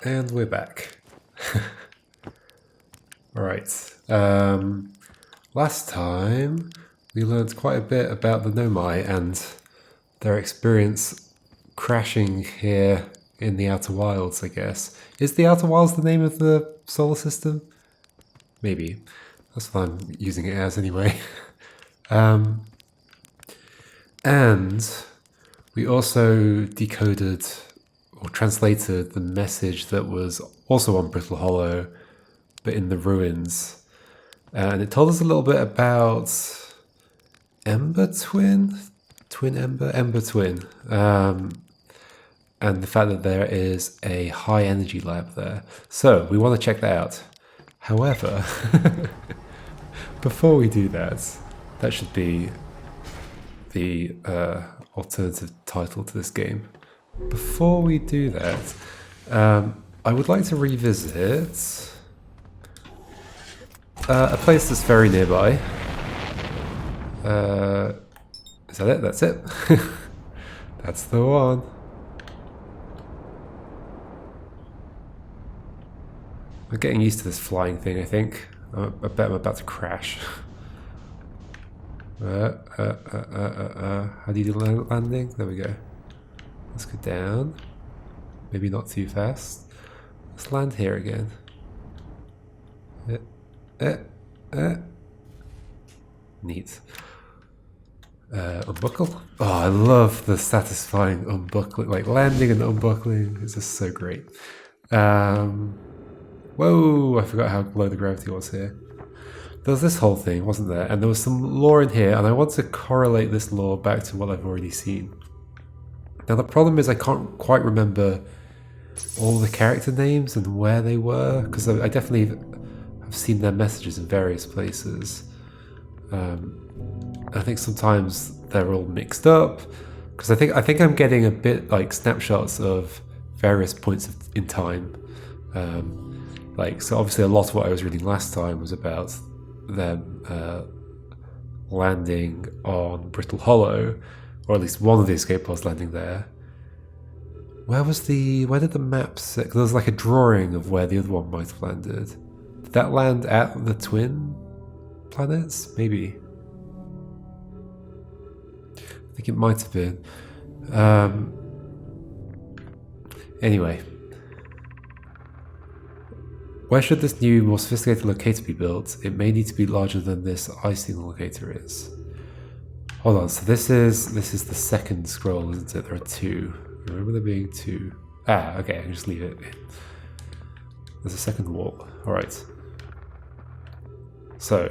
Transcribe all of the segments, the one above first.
And we're back. Alright. Last time we learned quite a bit about the Nomai and their experience crashing here in the Outer Wilds, I guess. Is the Outer Wilds the name of the solar system? Maybe. That's what I'm using it as anyway. And we also decoded or translated the message that was also on Brittle Hollow, but in the ruins. And it told us a little bit about Ember Twin? Twin Ember? Ember Twin. And the fact that there is a high energy lab there. So we want to check that out. However, before we do that, that should be the alternative title to this game. Before we do that, I would like to revisit a place that's very nearby. Is that it? That's it. That's the one. I'm getting used to this flying thing, I think. I bet I'm about to crash. How do you do landing? There we go. Let's go down. Maybe not too fast. Let's land here again. Neat. Unbuckle. Oh, I love the satisfying unbuckling. Like landing and unbuckling is just so great. Whoa, I forgot how low the gravity was here. There was this whole thing, wasn't there? And there was some lore in here, and I want to correlate this lore back to what I've already seen. Now the problem is I can't quite remember all the character names and where they were, because I definitely have seen their messages in various places. I think sometimes they're all mixed up, because I think I'm getting a bit like snapshots of various points in time. So obviously a lot of what I was reading last time was about them landing on Brittle Hollow, or at least one of the escape pods landing there. Where did the map say? There was like a drawing of where the other one might have landed. Did that land at the twin planets? Maybe. I think it might have been. Anyway. Where should this new, more sophisticated locator be built? It may need to be larger than this eye signal locator is. Hold on, so this is the second scroll, isn't it? There are two. Remember there being two. Ah, okay, I can just leave it. There's a second wall. Alright. So,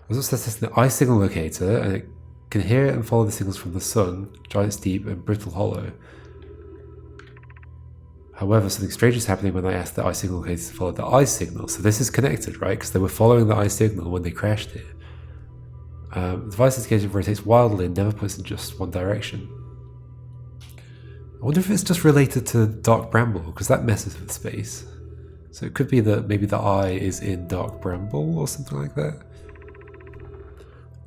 this is the eye signal locator, and it can hear and follow the signals from the sun, Giant's Deep, and Brittle Hollow. However, something strange is happening when I asked the eye signal locator to follow the eye signal. So this is connected, right? Because they were following the eye signal when they crashed it. The device indicator rotates wildly and never points in just one direction. I wonder if it's just related to Dark Bramble, because that messes with space. So it could be that maybe the eye is in Dark Bramble or something like that.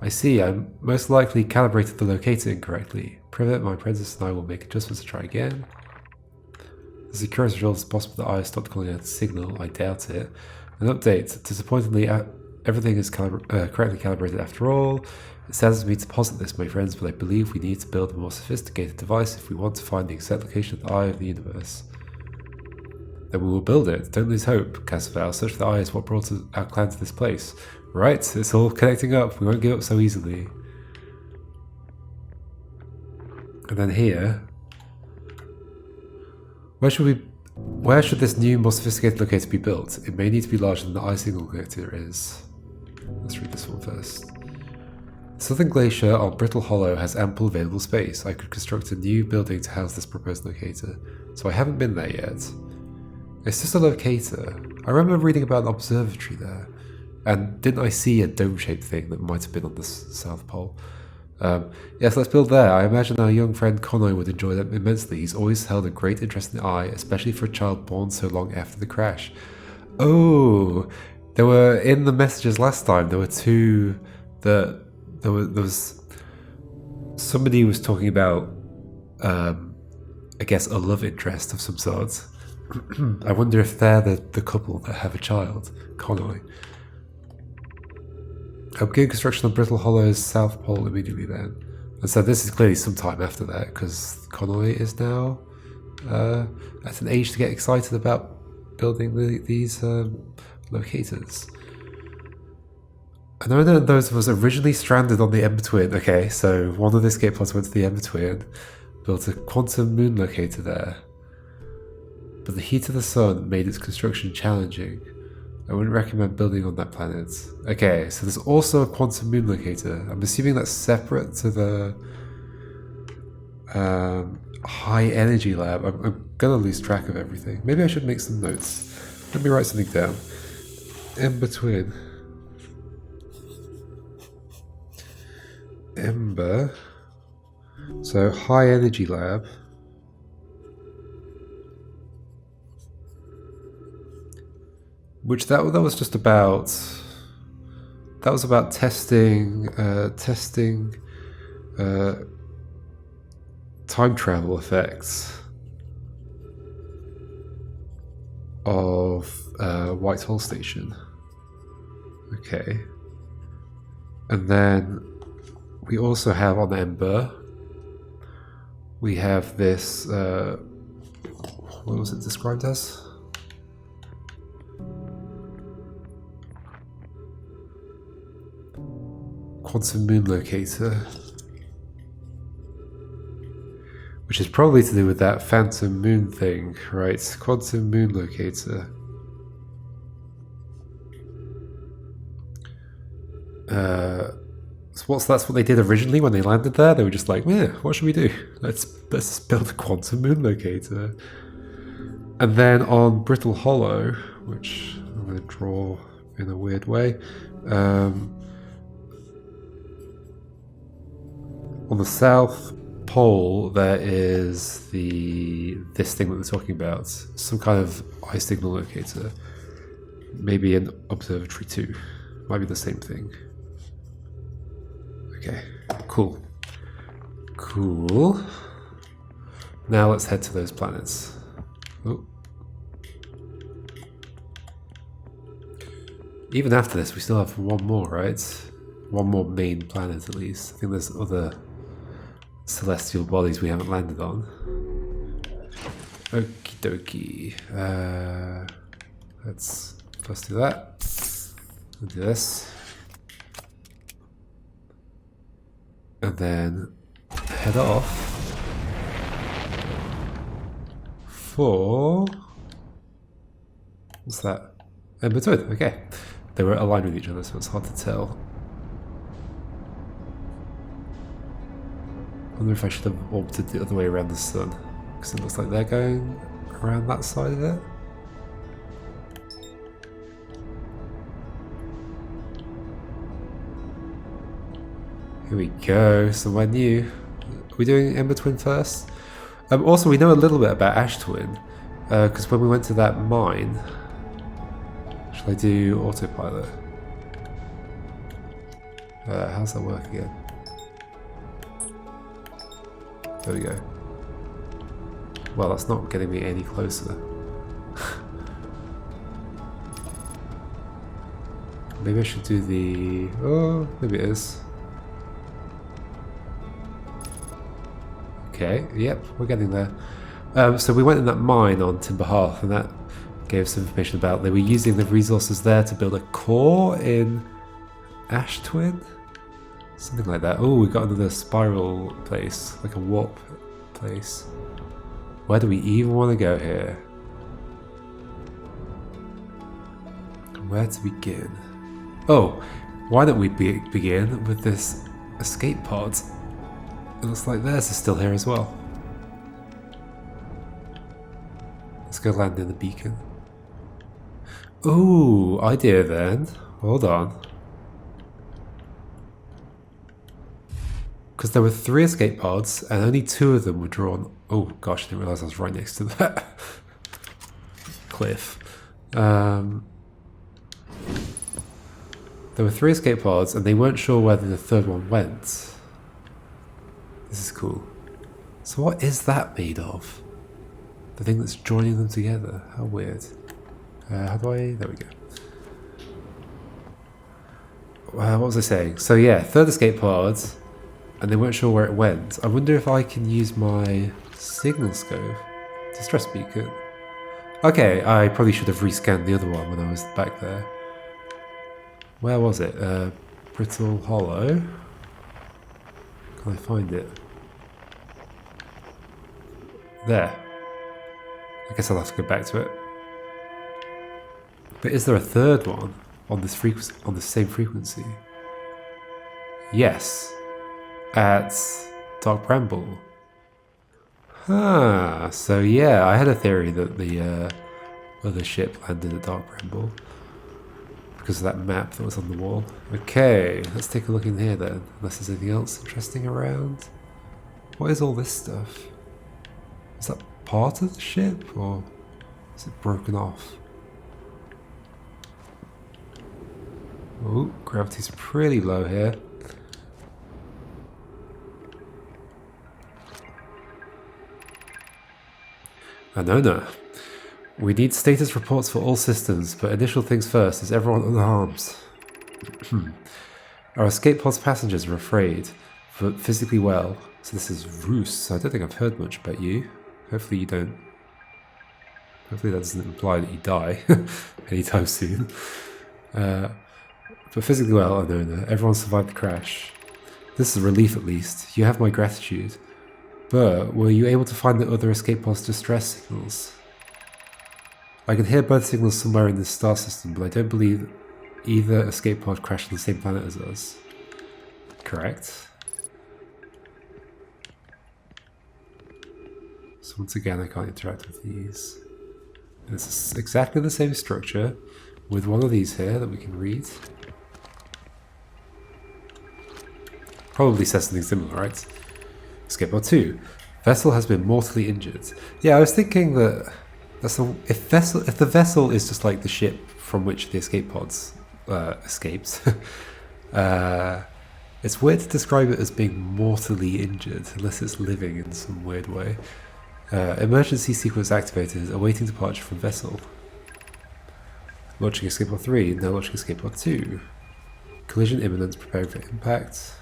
I see, I most likely calibrated the locator incorrectly. Privet, my apprentice, and I will make adjustments to try again. The security result is possible the eye stopped calling out a signal. I doubt it. An update. Disappointingly, everything is correctly calibrated after all. It saddens me to posit this, my friends, but I believe we need to build a more sophisticated device if we want to find the exact location of the eye of the universe. Then we will build it. Don't lose hope, Casval. Search for the eye is what brought our clan to this place. Right, it's all connecting up. We won't give up so easily. And then here... Where should this new, more sophisticated locator be built? It may need to be larger than the eye signal locator is. Let's read this one first. The Southern Glacier on Brittle Hollow has ample available space. I could construct a new building to house this proposed locator, so I haven't been there yet. It's just a locator. I remember reading about an observatory there, and didn't I see a dome-shaped thing that might have been on the South Pole? Yes, let's build there. I imagine our young friend Connoy would enjoy them immensely. He's always held a great interest in the eye, especially for a child born so long after the crash. Oh, there were, in the messages last time, there were two that there was somebody was talking about I guess a love interest of some sort, I wonder if they're the couple that have a child, Conway. I'll begin construction on Brittle Hollow's South Pole immediately then. And so this is clearly some time after that, because Conway is now at an age to get excited about building these locators. I know that those was originally stranded on the Ember Twin. Okay, so one of the escape pods went to the Ember Twin, built a quantum moon locator there. But the heat of the sun made its construction challenging. I wouldn't recommend building on that planet. Okay, so there's also a quantum moon locator. I'm assuming that's separate to the high energy lab. I'm gonna lose track of everything. Maybe I should make some notes. Let me write something down. Ember Twin. Ember. So high energy lab. Which that was just about. That was about testing time travel effects of Whitehall Station. Okay, and then we also have on Ember. We have this. What was it described as? Quantum moon locator, which is probably to do with that phantom moon thing, right? Quantum moon locator. So that's what they did originally when they landed there. They were just like, yeah, what should we do? Let's build a quantum moon locator. And then on Brittle Hollow, which I'm going to draw in a weird way. On the South Pole, there is this thing that they're talking about, some kind of eye signal locator, maybe an observatory too. Might be the same thing. Okay, cool. Now let's head to those planets. Oh. Even after this, we still have one more, right? One more main planet at least. I think there's other celestial bodies we haven't landed on. Okie dokie. Let's first do that. We'll do this. And then head off for... What's that? Ember Twin, okay. They were aligned with each other, so it's hard to tell. I wonder if I should have orbited the other way around the sun, because it looks like they're going around that side of it. Here we go, somewhere new. Are we doing Ember Twin first? Also, we know a little bit about Ash Twin, because when we went to that mine... Shall I do autopilot? How's that work again? There we go. Well, that's not getting me any closer. Maybe I should do the... Oh, maybe it is. Okay, yep, we're getting there. So we went in that mine on Timber Hearth, and that gave some information about they were using the resources there to build a core in Ash Twin? Something like that. Oh, we got another spiral place, like a warp place. Where do we even want to go here? Where to begin? Oh, why don't we begin with this escape pod? It looks like theirs is still here as well. Let's go land in the beacon. Ooh, idea then. Hold on. Because there were 3 escape pods and only 2 of them were drawn. Oh gosh, I didn't realise I was right next to that cliff. There were 3 escape pods and they weren't sure whether the 3rd one went. This is cool. So what is that made of? The thing that's joining them together. How weird. How do I... There we go. What was I saying? So yeah, third escape pod, and they weren't sure where it went. I wonder if I can use my signal scope. Distress beacon. Okay, I probably should have rescanned the other one when I was back there. Where was it? Brittle Hollow. Can I find it? There. I guess I'll have to go back to it. But is there a third one on this frequency, on the same frequency? Yes. At Dark Bramble. Ah, so yeah, I had a theory that the other ship landed at Dark Bramble because of that map that was on the wall. Okay, let's take a look in here then, unless there's anything else interesting around. What is all this stuff? Is that part of the ship, or is it broken off? Oh, gravity's pretty low here. Anona. We need status reports for all systems, but initial things first. Is everyone unharmed? Our escape pod's passengers are afraid, but physically well. So this is Roos. I don't think I've heard much about you. Hopefully you don't... Hopefully that doesn't imply that you die anytime soon. But physically well, Anona. Everyone survived the crash. This is a relief at least. You have my gratitude. But were you able to find the other escape pod's distress signals? I can hear both signals somewhere in this star system, but I don't believe either escape pod crashed on the same planet as us. Correct. So once again, I can't interact with these. And it's exactly the same structure, with one of these here that we can read. Probably says something similar, right? Escape pod 2. Vessel has been mortally injured. Yeah, I was thinking that if the vessel is just like the ship from which the escape pods escaped, it's weird to describe it as being mortally injured unless it's living in some weird way. Emergency sequence activated, awaiting departure from vessel. Launching escape pod 3, now launching escape pod 2. Collision imminent, preparing for impact.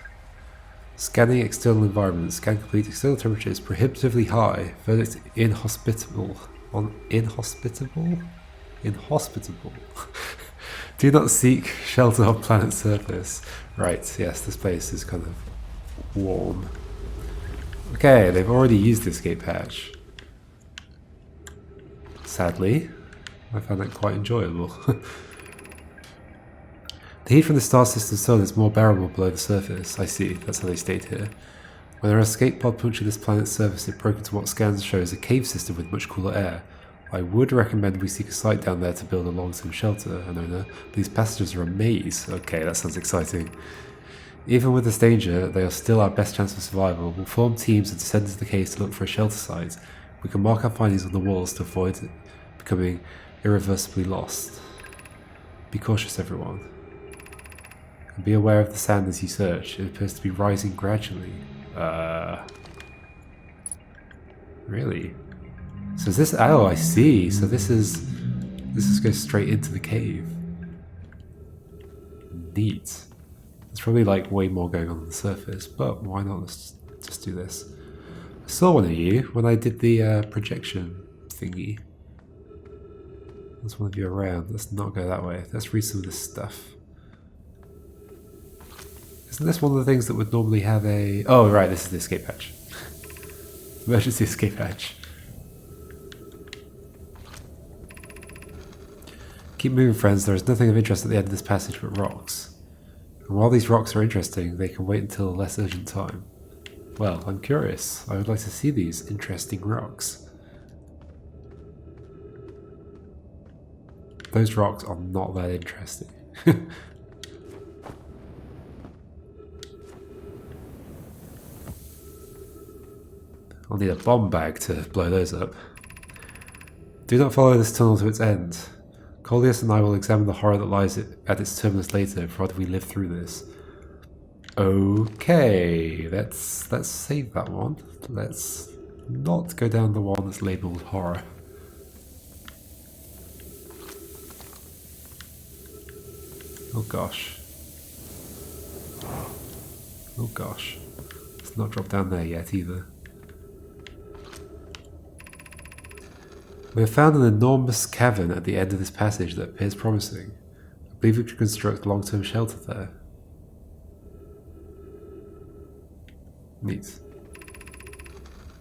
Scanning external environment. Scan complete. External temperature is prohibitively high. Verdict inhospitable. Inhospitable? Inhospitable. Do not seek shelter on planet surface. Right, yes, this place is kind of warm. Okay, they've already used the escape hatch. Sadly, I found that quite enjoyable. The heat from the star system sun is more bearable below the surface. I see, that's how they state here. When our escape pod punctured this planet's surface, it broke into what scans show as a cave system with much cooler air. I would recommend we seek a site down there to build a long-term shelter, Anona. These passengers are a maze. Okay, that sounds exciting. Even with this danger, they are still our best chance of survival. We'll form teams and descend into the caves to look for a shelter site. We can mark our findings on the walls to avoid becoming irreversibly lost. Be cautious, everyone. And be aware of the sand as you search. It appears to be rising gradually. Really? So is this... Oh, I see. So this is goes straight into the cave. Neat. There's probably like way more going on the surface, but why not? Let's just do this. I saw one of you when I did the projection thingy. There's one of you around. Let's not go that way. Let's read some of this stuff. Isn't this one of the things that would normally have a... Oh, right, this is the escape hatch. Emergency escape hatch. Keep moving, friends. There is nothing of interest at the end of this passage but rocks. And while these rocks are interesting, they can wait until a less urgent time. Well, I'm curious. I would like to see these interesting rocks. Those rocks are not that interesting. I'll need a bomb bag to blow those up. Do not follow this tunnel to its end. Coleus and I will examine the horror that lies at its terminus later, provided we live through this. Okay, let's save that one. Let's not go down the one that's labelled horror. Oh gosh. Oh gosh. Let's not drop down there yet either. We have found an enormous cavern at the end of this passage that appears promising. I believe we could construct long-term shelter there. Neat.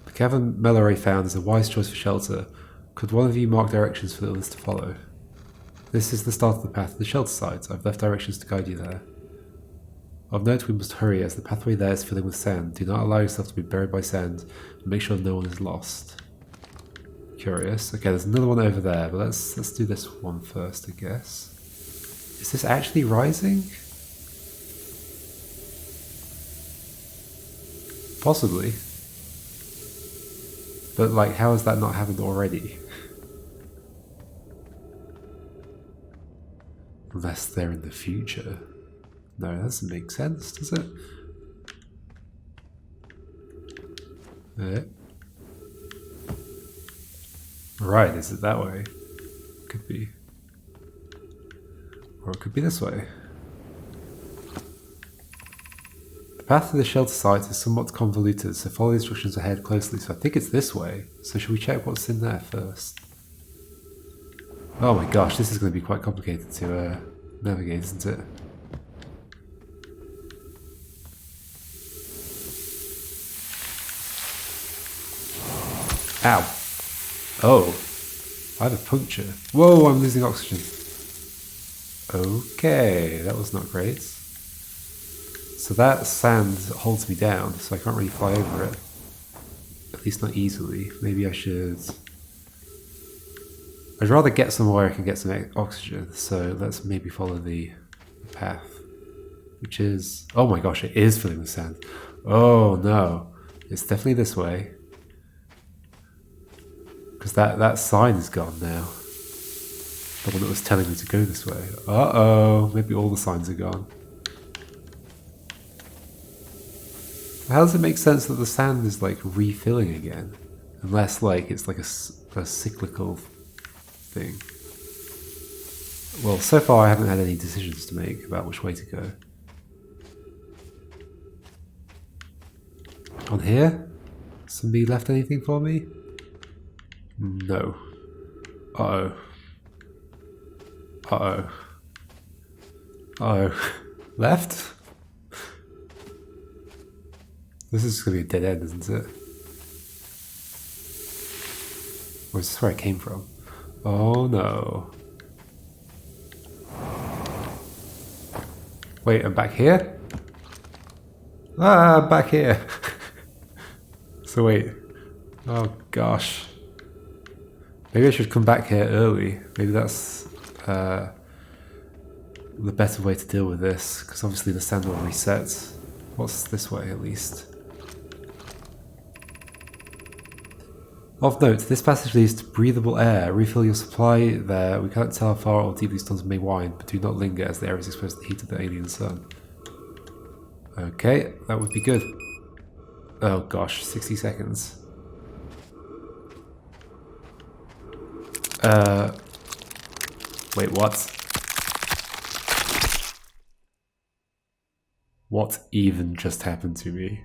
The cavern Melore found is a wise choice for shelter. Could one of you mark directions for the others to follow? This is the start of the path to the shelter site. I've left directions to guide you there. Of note, we must hurry as the pathway there is filling with sand. Do not allow yourself to be buried by sand and make sure no one is lost. Curious. Okay, there's another one over there, but let's do this one first, I guess. Is this actually rising? Possibly. But like, how has that not happened already? Unless they're in the future. No, that doesn't make sense, does it? Right, is it that way? Could be. Or it could be this way. The path to the shelter site is somewhat convoluted, so follow the instructions ahead closely. So I think it's this way. So should we check what's in there first? Oh my gosh, this is going to be quite complicated to navigate, isn't it? Ow! Oh, I have a puncture. Whoa, I'm losing oxygen. Okay, that was not great. So that sand holds me down, so I can't really fly over it. At least not easily. Maybe I should... I'd rather get somewhere I can get some oxygen, so let's maybe follow the path. Which is... Oh my gosh, it is filling with sand. Oh no, it's definitely this way. Because that sign is gone now. The one that was telling me to go this way. Uh-oh, maybe all the signs are gone. How does it make sense that the sand is like refilling again? Unless like it's like a cyclical thing. Well, so far I haven't had any decisions to make about which way to go. On here? Somebody left anything for me? No. Uh-oh. Uh-oh. Uh-oh. Left? This is going to be a dead end, isn't it? Or is this where I came from? Oh no. Wait, I'm back here? Ah, I'm back here. So wait. Oh gosh. Maybe I should come back here early. Maybe that's the better way to deal with this, because obviously the sand will reset. What's this way at least? Of note, this passage leads to breathable air. Refill your supply there. We can't tell how far or deeply storms may wind, but do not linger as the area is exposed to the heat of the alien sun. Okay, that would be good. Oh gosh, 60 seconds. Wait, what? What even just happened to me?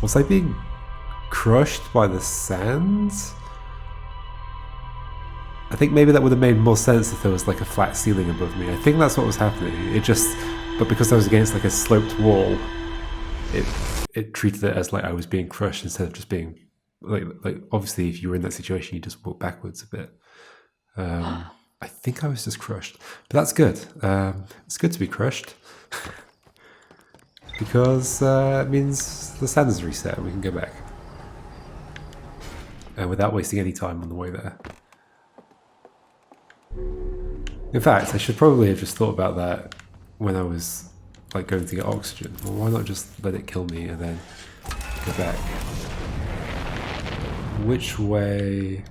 Was I being crushed by the sand? I think maybe that would have made more sense if there was like a flat ceiling above me. I think that's what was happening. It just, but because I was against like a sloped wall, it treated it as like I was being crushed instead of just being like obviously if you were in that situation you just walk backwards a bit. I think I was just crushed, but that's good. It's good to be crushed because it means the sand is reset and we can go back without wasting any time on the way there. In fact, I should probably have just thought about that when I was like going to get oxygen. Well, why not just let it kill me and then go back? Which way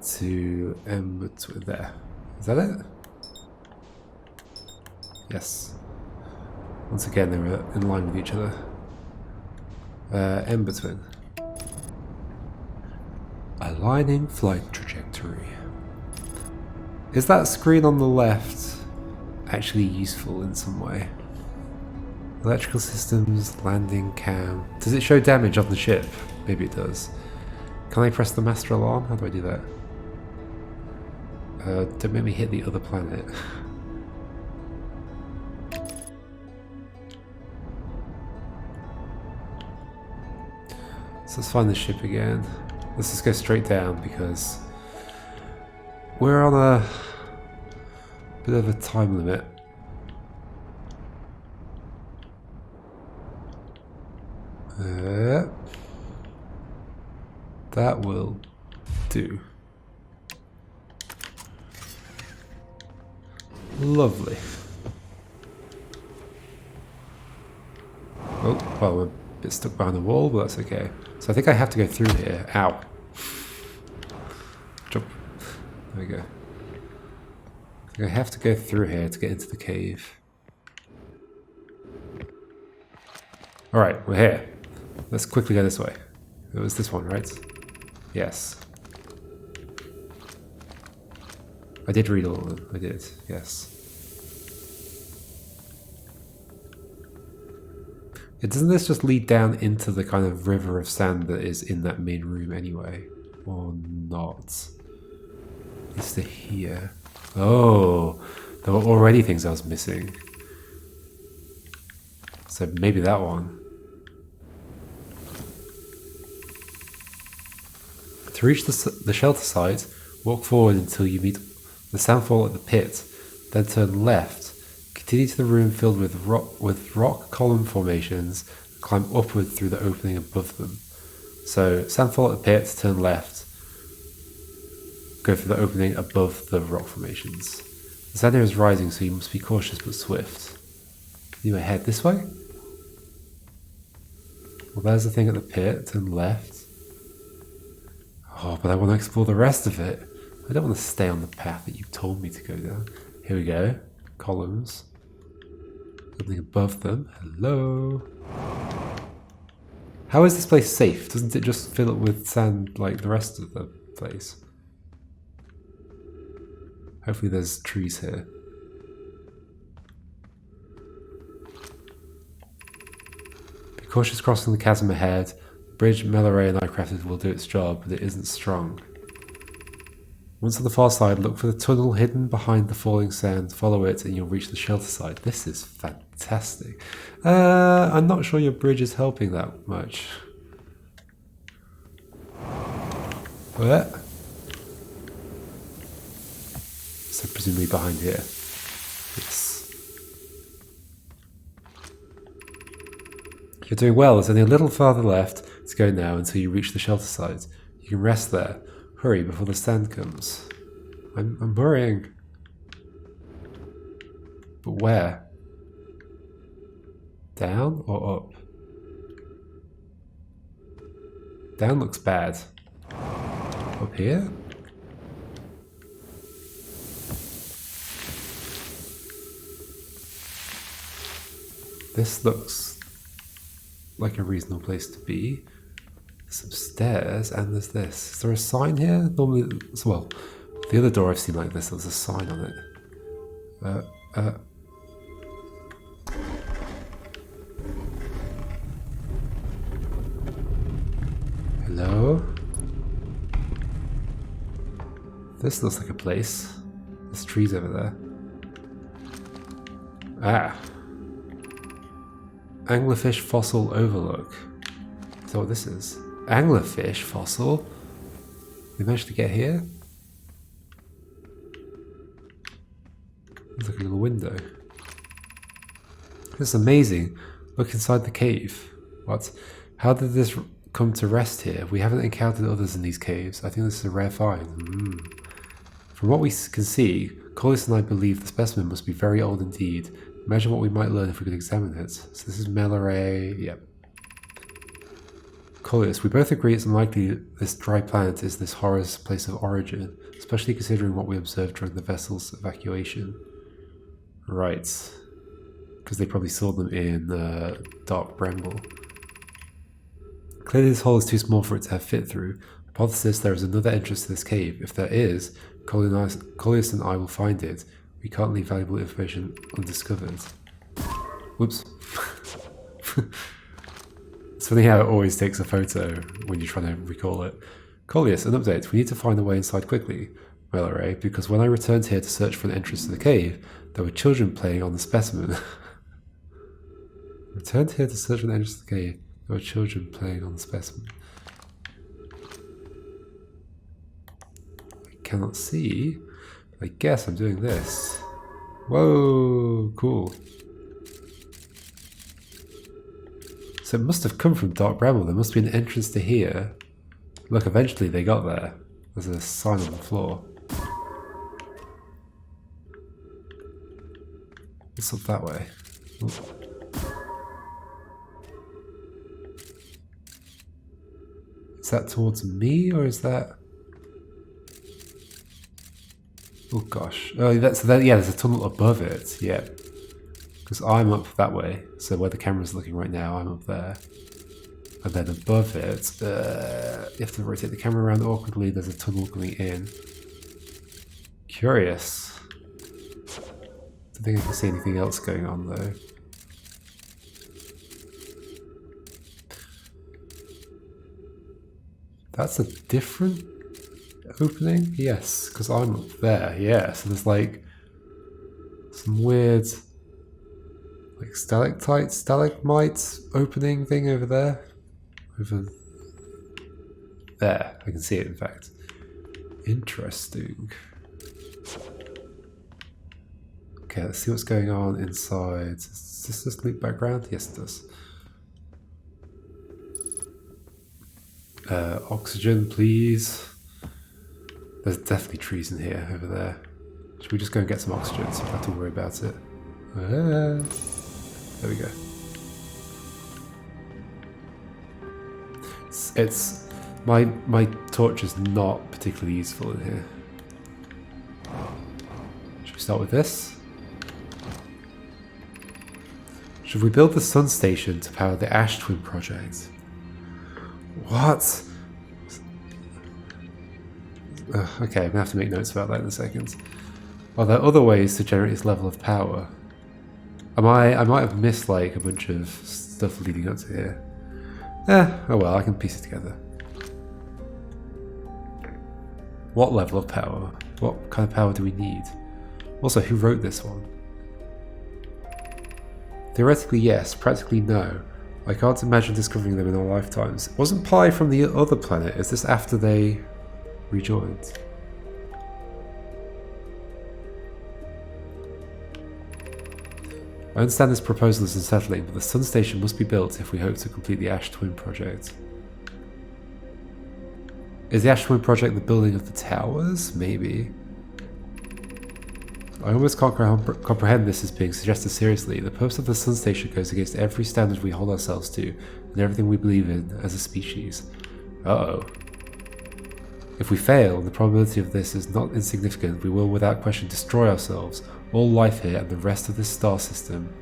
to Ember there? Is that it? Yes. Once again, they were in line with each other. Ember twin. Aligning flight trajectory. Is that screen on the left actually useful in some way? Electrical systems, landing cam. Does it show damage on the ship? Maybe it does. Can I press the master alarm? How do I do that? Don't make me hit the other planet. So let's find the ship again. Let's just go straight down because we're on a bit of a time limit. That will do. Lovely. Oh, well, we're a bit stuck behind the wall, but that's okay. So I think I have to go through here. Ow. Jump. There we go. I think I have to go through here to get into the cave. Alright, we're here. Let's quickly go this way. It was this one, right? Yes. I did read all of them. I did, yes. Doesn't this just lead down into the kind of river of sand that is in that main room anyway? Or not? It's to here. Oh, there were already things I was missing. So maybe that one. To reach the shelter site, walk forward until you meet the sandfall at the pit, then turn left. Continue to the room filled with rock column formations, and climb upward through the opening above them. So, sandfall at the pit, turn left, go through the opening above the rock formations. The sand here is rising, so you must be cautious but swift. You may head this way? Well, there's the thing at the pit, turn left. Oh, but I want to explore the rest of it. I don't want to stay on the path that you told me to go down. Here we go. Columns. Something above them. Hello. How is this place safe? Doesn't it just fill it with sand like the rest of the place? Hopefully there's trees here. Be cautious crossing the chasm ahead. The bridge Melore and I crafted will do its job, but it isn't strong. Once on the far side, look for the tunnel hidden behind the falling sand. Follow it and you'll reach the shelter side. This is fantastic. I'm not sure your bridge is helping that much. What? So presumably behind here. Yes. You're doing well. There's only a little farther left to go now until you reach the shelter side. You can rest there. Hurry before the sand comes. I'm hurrying. But where? Down or up? Down looks bad. Up here? This looks like a reasonable place to be. Some stairs, and there's this. Is there a sign here? Normally, well, the other door I've seen like this, there's a sign on it. Hello? This looks like a place. There's trees over there. Ah. Anglerfish fossil overlook. Is that what this is? Anglerfish fossil? We managed to get here? There's like a little window. This is amazing. Look inside the cave. What? How did this come to rest here? We haven't encountered others in these caves. I think this is a rare find. From what we can see, Collis and I believe the specimen must be very old indeed. Imagine what we might learn if we could examine it. So this is Melore. Yep. Collis, we both agree it's unlikely this dry planet is this horror's place of origin, especially considering what we observed during the vessel's evacuation. Right. because they probably saw them in dark bramble. Clearly this hole is too small for it to have fit through. Hypothesis, there is another entrance to this cave. If there is, Collius and I will find it. We can't leave valuable information undiscovered. Whoops. It's funny how it always takes a photo when you're trying to recall it. Collius, an update. We need to find a way inside quickly. Well, alright, because when I returned here to search for an entrance to the cave, there were children playing on the specimen. Returned here to search for an entrance to the cave. There were children playing on the specimen. I cannot see. I guess I'm doing this. Whoa, cool. So it must have come from dark bramble. There must be an entrance to here. Look, eventually they got there. There's a sign on the floor. It's up that way. Ooh. Is that towards me, or is that... Oh gosh. Oh, yeah, there's a tunnel above it. Yeah. Because I'm up that way. So where the camera's looking right now, I'm up there. And then above it, you have to rotate the camera around awkwardly. There's a tunnel going in. Curious. Don't think I can see anything else going on though. That's a different opening? Yes, because I'm up there. Yeah, so there's like some weird like stalactite, stalagmite opening thing over there. Over there. I can see it in fact. Interesting. Okay, let's see what's going on inside. Does this just loop background? Yes, it does. Oxygen, please. There's definitely trees in here, over there. Should we just go and get some oxygen so we don't have to worry about it? There we go. It's my torch is not particularly useful in here. Should we start with this? Should we build the sun station to power the Ash Twin project? What? Okay, I'm gonna have to make notes about that in a second. Are there other ways to generate this level of power? I might have missed like a bunch of stuff leading up to here. Oh well, I can piece it together. What level of power? What kind of power do we need? Also, who wrote this one? Theoretically yes, practically no. I can't imagine discovering them in our lifetimes. Wasn't Pi from the other planet? Is this after they rejoined? I understand this proposal is unsettling, but the sun station must be built if we hope to complete the Ash Twin project. Is the Ash Twin project the building of the towers? Maybe. I almost can't comprehend this as being suggested seriously. The purpose of the sun station goes against every standard we hold ourselves to, and everything we believe in as a species. Uh-oh. If we fail, the probability of this is not insignificant. We will without question destroy ourselves, all life here, and the rest of this star system.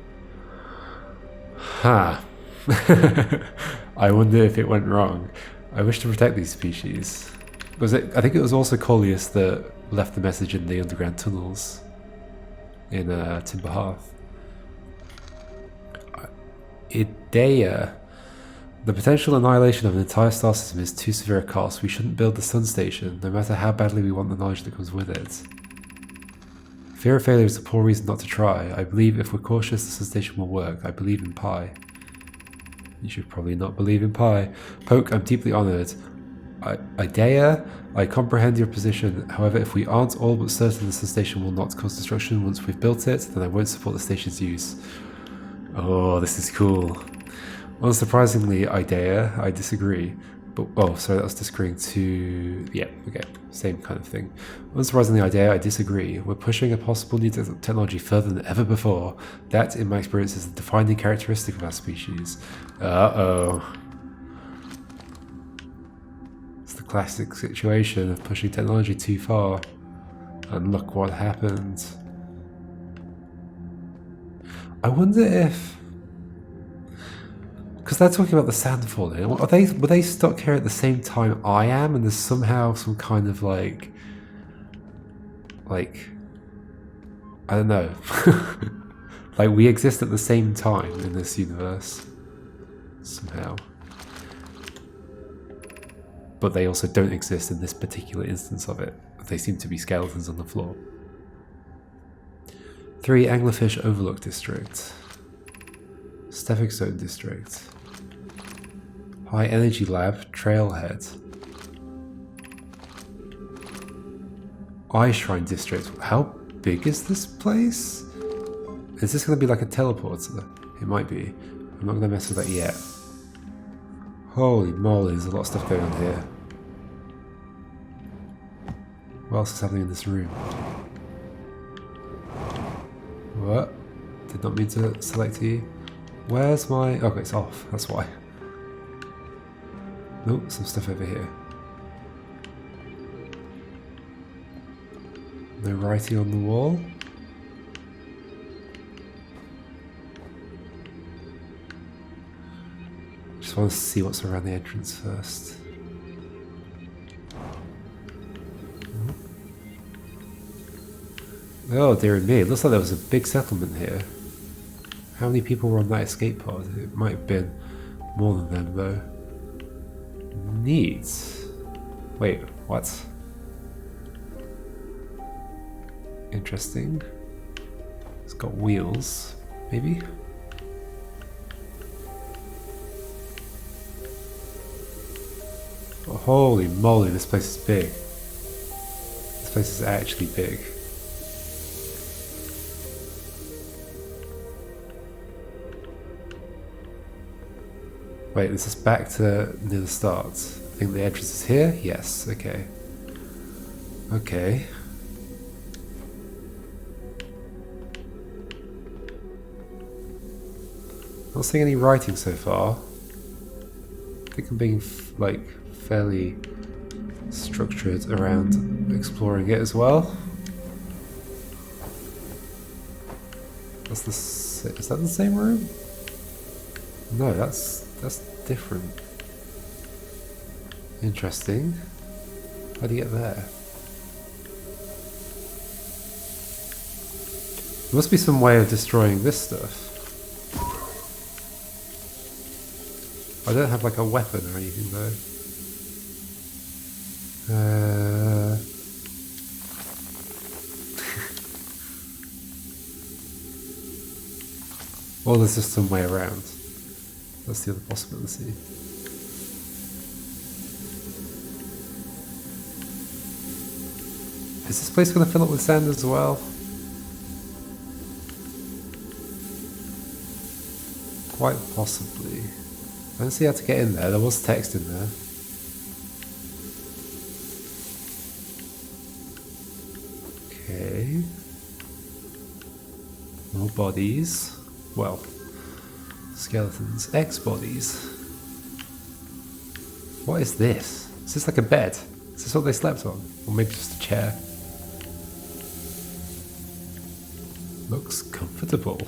Ha! I wonder if it went wrong. I wish to protect these species. I think it was also Collius that left the message in the underground tunnels in Timber Hearth. Idea. The potential annihilation of an entire star system is too severe a cost. We shouldn't build the sun station, no matter how badly we want the knowledge that comes with it. Fear of failure is a poor reason not to try. I believe if we're cautious, the sun station will work. I believe in Pi. You should probably not believe in Pi. Poke, I'm deeply honoured. Idea, I comprehend your position. However, if we aren't all but certain the sun station will not cause destruction once we've built it, then I won't support the station's use. Oh, this is cool. Unsurprisingly, Idea, I disagree. But, oh, sorry, that was disagreeing to... Yeah, okay, same kind of thing. Unsurprisingly, Idea, I disagree. We're pushing a possible new technology further than ever before. That, in my experience, is the defining characteristic of our species. Uh-oh. It's the classic situation of pushing technology too far. And look what happened. I wonder if, because they're talking about the sand falling, were they stuck here at the same time I am, and there's somehow some kind of like I don't know, like we exist at the same time in this universe somehow, but they also don't exist in this particular instance of it. They seem to be skeletons on the floor. 3 Anglerfish Overlook District, Stepping Stone District, High Energy Lab Trailhead, Eye Shrine District. How big is this place? Is this going to be like a teleporter? It might be. I'm not going to mess with that yet. Holy moly, there's a lot of stuff going on here. What else is happening in this room? What? Did not mean to select you. Where's my... Okay, it's off. That's why. Oh, some stuff over here. No writing on the wall. Just want to see what's around the entrance first. Oh dear me, it looks like there was a big settlement here. How many people were on that escape pod? It might have been more than them though. Neat. Wait, what? Interesting. It's got wheels, maybe? Oh, holy moly, this place is big. This place is actually big. Wait, this is back to near the start. I think the entrance is here? Yes, okay. Okay. Not seeing any writing so far. I think I'm being like fairly structured around exploring it as well. That's the is that the same room? No, that's different. Interesting. How do you get there? There must be some way of destroying this stuff. I don't have like a weapon or anything though. Or there's just some way around. That's the other possibility. Is this place going to fill up with sand as well? Quite possibly. I don't see how to get in there. There was text in there. Okay. More bodies. Well, skeletons. X-bodies. What is this? Is this like a bed? Is this what they slept on? Or maybe just a chair? Looks comfortable.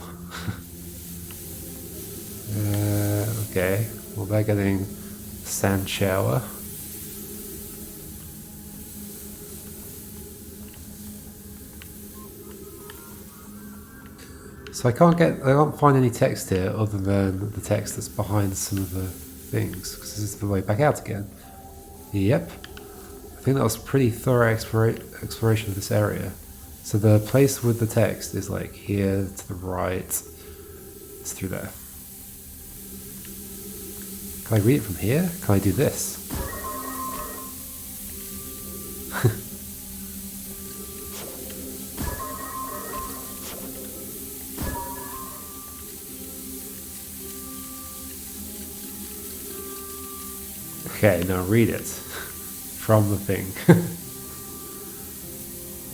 Okay. Well, they're getting sand shower. So I can't find any text here other than the text that's behind some of the things, because this is the way back out again. Yep. I think that was pretty thorough exploration of this area. So the place with the text is like here to the right. It's through there. Can I read it from here? Can I do this? Okay, now read it from the thing.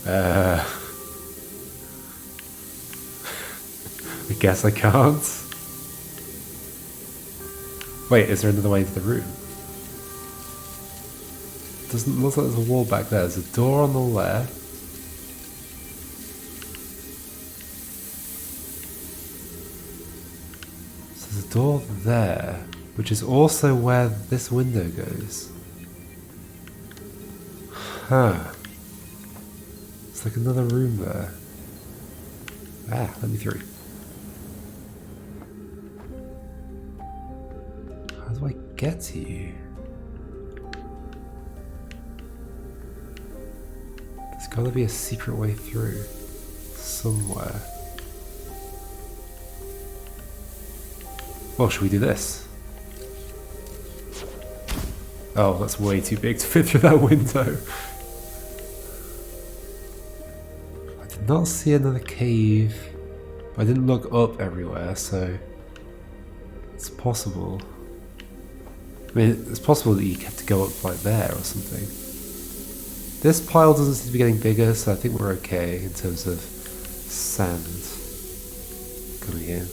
I guess I can't. Wait, is there another way into the room? Doesn't look like there's a wall back there. There's a door on the left. door there, which is also where this window goes. Huh. It's like another room there. Ah, let me through. How do I get to you? There's gotta be a secret way through. Somewhere. Well, should we do this? Oh, that's way too big to fit through that window. I did not see another cave. I didn't look up everywhere, so it's possible. I mean, it's possible that you have to go up like there or something. This pile doesn't seem to be getting bigger, so I think we're okay in terms of sand coming in.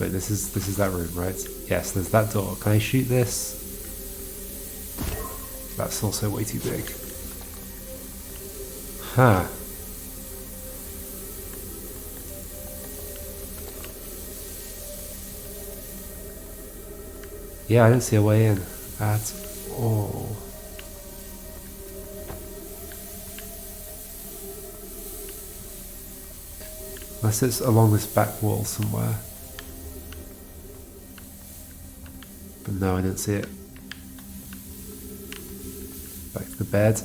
Wait, this is that room, right? Yes, there's that door. Can I shoot this? That's also way too big. Huh. Yeah, I didn't see a way in at all. Unless it's along this back wall somewhere. But no, I didn't see it. Back to the bed.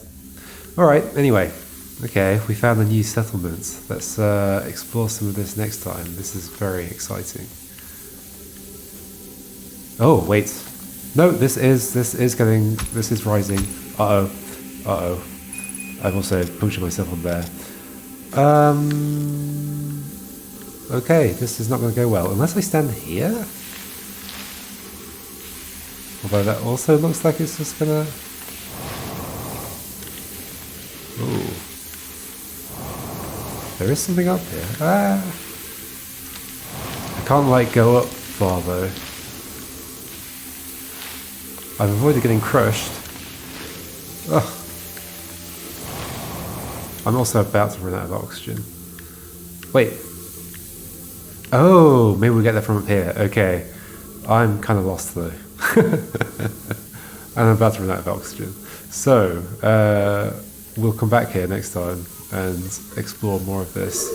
Alright, anyway. Okay, we found a new settlement. Let's explore some of this next time. This is very exciting. Oh, wait. No, this is rising. Uh-oh. Uh-oh. I've also punctured myself on there. Okay, this is not going to go well. Unless I stand here? Although that also looks like it's just gonna... Ooh. There is something up here. Ah! I can't, like, go up far, though. I've avoided getting crushed. Ugh. I'm also about to run out of oxygen. Wait. Oh, maybe we get that from up here. Okay. I'm kind of lost, though. And I'm about to run out of oxygen. So, we'll come back here next time and explore more of this.